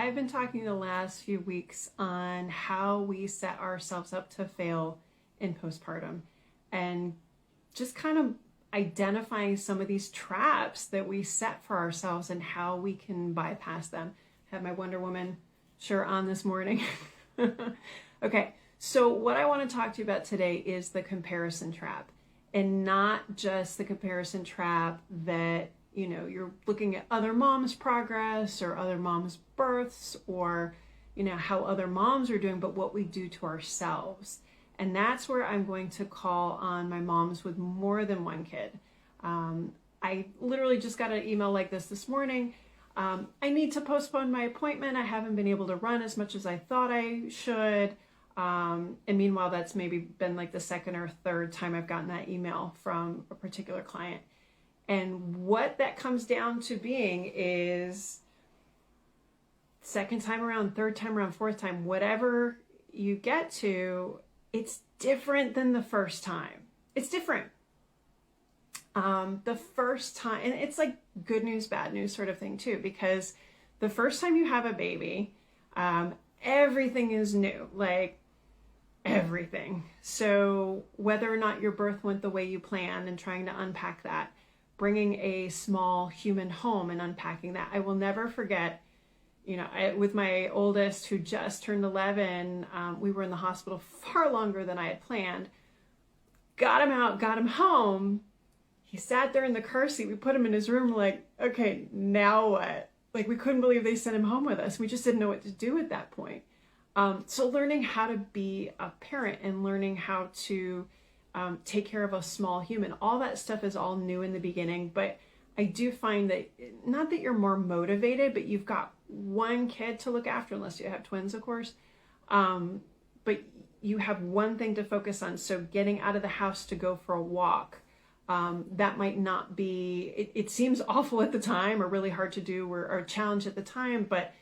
I've been talking the last few weeks on how we set ourselves up to fail in postpartum and just kind of identifying some of these traps that we set for ourselves and how we can bypass them. I have my Wonder Woman shirt on this morning. Okay, so what I want to talk to you about today is the comparison trap, and not just the comparison trap that you're looking at other moms' progress or other moms' births or, how other moms are doing, but what we do to ourselves. And that's where I'm going to call on my moms with more than one kid. I literally just got an email like this morning. I need to postpone my appointment. I haven't been able to run as much as I thought I should. And meanwhile, that's maybe been like the second or third time I've gotten that email from a particular client. And what that comes down to being is second time around, third time around, fourth time, whatever you get to, it's different than the first time. It's different. The first time, and it's like good news, bad news sort of thing too, because the first time you have a baby, everything is new, like everything. So whether or not your birth went the way you planned and trying to unpack that, bringing a small human home and unpacking that. I will never forget, with my oldest who just turned 11, we were in the hospital far longer than I had planned. Got him out, got him home. He sat there in the car seat. We put him in his room, like, okay, now what? Like, we couldn't believe they sent him home with us. We just didn't know what to do at that point. So learning how to be a parent and learning how to take care of a small human, all that stuff is all new in the beginning. But I do find that, not that you're more motivated, but you've got one kid to look after, unless you have twins, of course. But you have one thing to focus on. So getting out of the house to go for a walk, that might not be, it seems awful at the time or really hard to do or a challenge at the time, but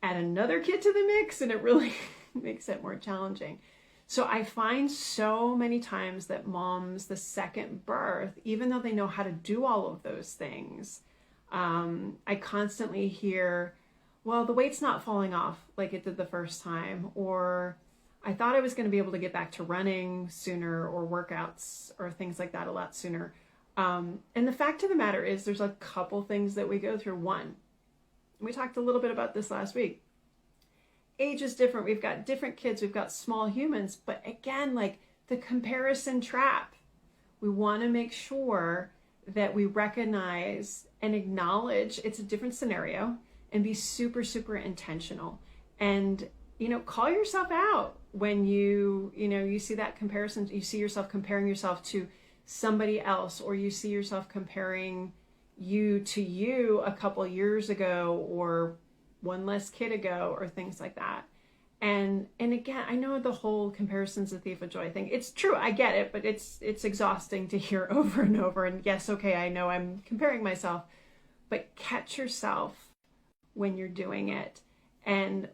add another kid to the mix and it really makes it more challenging. So I find so many times that moms, the second birth, even though they know how to do all of those things, I constantly hear, well, the weight's not falling off like it did the first time, or I thought I was going to be able to get back to running sooner or workouts or things like that a lot sooner. And the fact of the matter is there's a couple things that we go through. One, we talked a little bit about this last week. Age is different. We've got different kids. We've got small humans. But again, like the comparison trap, we want to make sure that we recognize and acknowledge it's a different scenario and be super, super intentional. And, call yourself out when you see that comparison. You see yourself comparing yourself to somebody else, or you see yourself comparing you to you a couple years ago or one less kid ago or things like that. And again, I know the whole comparison's a thief of joy thing. It's true, I get it, but it's exhausting to hear over and over. And yes, okay, I know I'm comparing myself, but catch yourself when you're doing it. And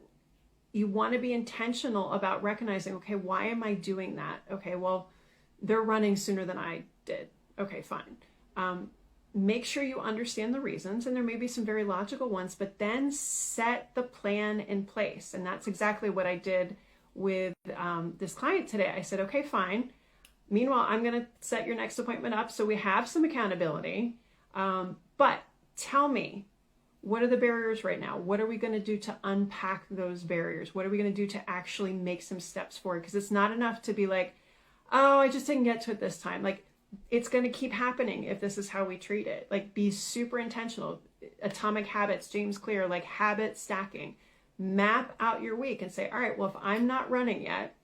you want to be intentional about recognizing, okay, why am I doing that? Okay, well, they're running sooner than I did. Okay, fine. Make sure you understand the reasons, and there may be some very logical ones, but then set the plan in place. And that's exactly what I did with this client today. I said, okay, fine. Meanwhile, I'm going to set your next appointment up so we have some accountability. But tell me, what are the barriers right now? What are we going to do to unpack those barriers? What are we going to do to actually make some steps forward? Because it's not enough to be like, oh, I just didn't get to it this time. Like, it's going to keep happening if this is how we treat it. Like, be super intentional. Atomic habits, James Clear, like habit stacking. Map out your week and say, all right, well, if I'm not running yet,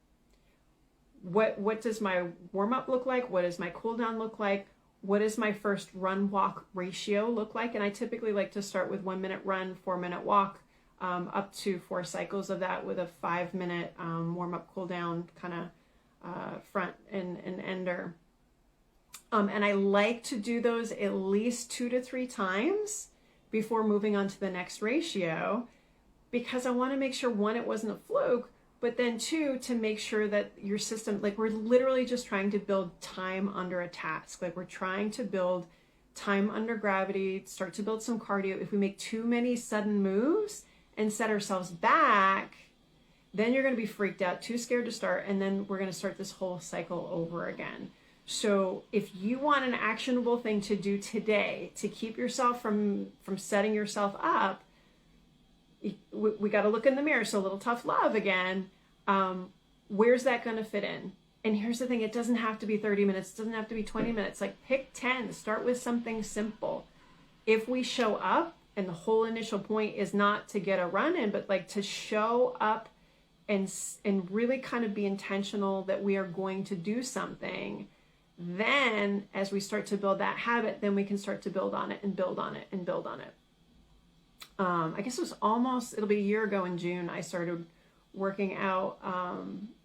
what does my warm up look like? What does my cool down look like? What does my first run walk ratio look like? And I typically like to start with 1 minute run, 4 minute walk, up to 4 cycles of that with a 5 minute warm up, cool down kind of front and ender. And I like to do those at least 2 to 3 times before moving on to the next ratio, because I want to make sure, one, it wasn't a fluke, but then two, to make sure that your system, like, we're literally just trying to build time under a task. Like, we're trying to build time under gravity, start to build some cardio. If we make too many sudden moves and set ourselves back, then you're going to be freaked out, too scared to start, and then we're going to start this whole cycle over again. So if you want an actionable thing to do today to keep yourself from setting yourself up, we got to look in the mirror. So a little tough love again. Where's that going to fit in? And here's the thing, it doesn't have to be 30 minutes. It doesn't have to be 20 minutes. Like pick 10, start with something simple. If we show up, and the whole initial point is not to get a run in, but like to show up and really kind of be intentional that we are going to do something, then as we start to build that habit, then we can start to build on it and build on it and build on it. I guess it'll be a year ago in June, I started working out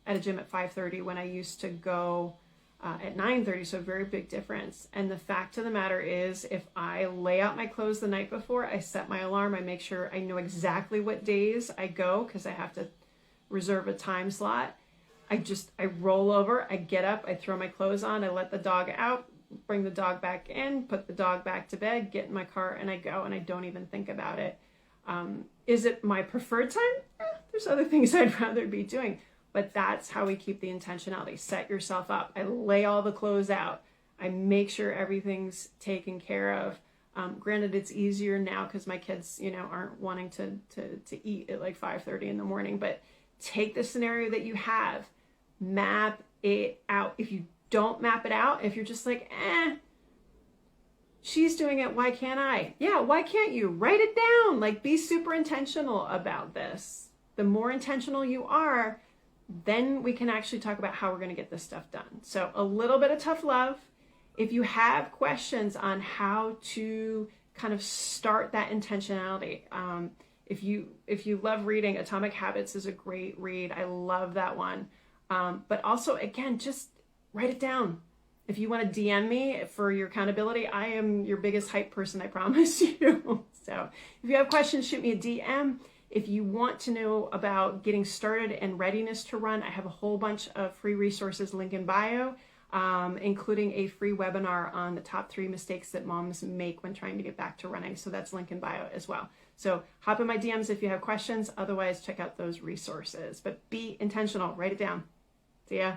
at a gym at 5:30 when I used to go at 9:30, so a very big difference. And the fact of the matter is, if I lay out my clothes the night before, I set my alarm, I make sure I know exactly what days I go, because I have to reserve a time slot. I roll over, I get up, I throw my clothes on, I let the dog out, bring the dog back in, put the dog back to bed, get in my car, and I go, and I don't even think about it. Is it my preferred time? There's other things I'd rather be doing, but that's how we keep the intentionality. Set yourself up. I lay all the clothes out. I make sure everything's taken care of. Granted, it's easier now because my kids, aren't wanting to eat at like 5:30 in the morning, but take the scenario that you have, map it out. If you don't map it out, if you're just like, she's doing it, why can't I? Yeah, why can't you? Write it down. Like, be super intentional about this. The more intentional you are, then we can actually talk about how we're going to get this stuff done. So a little bit of tough love. If you have questions on how to kind of start that intentionality, if you love reading, Atomic Habits is a great read. I love that one. But also, again, just write it down. If you want to DM me for your accountability, I am your biggest hype person, I promise you. So if you have questions, shoot me a DM. If you want to know about getting started and readiness to run, I have a whole bunch of free resources, link in bio, including a free webinar on the top 3 mistakes that moms make when trying to get back to running. So that's link in bio as well. So hop in my DMs if you have questions. Otherwise, check out those resources. But be intentional. Write it down. See ya.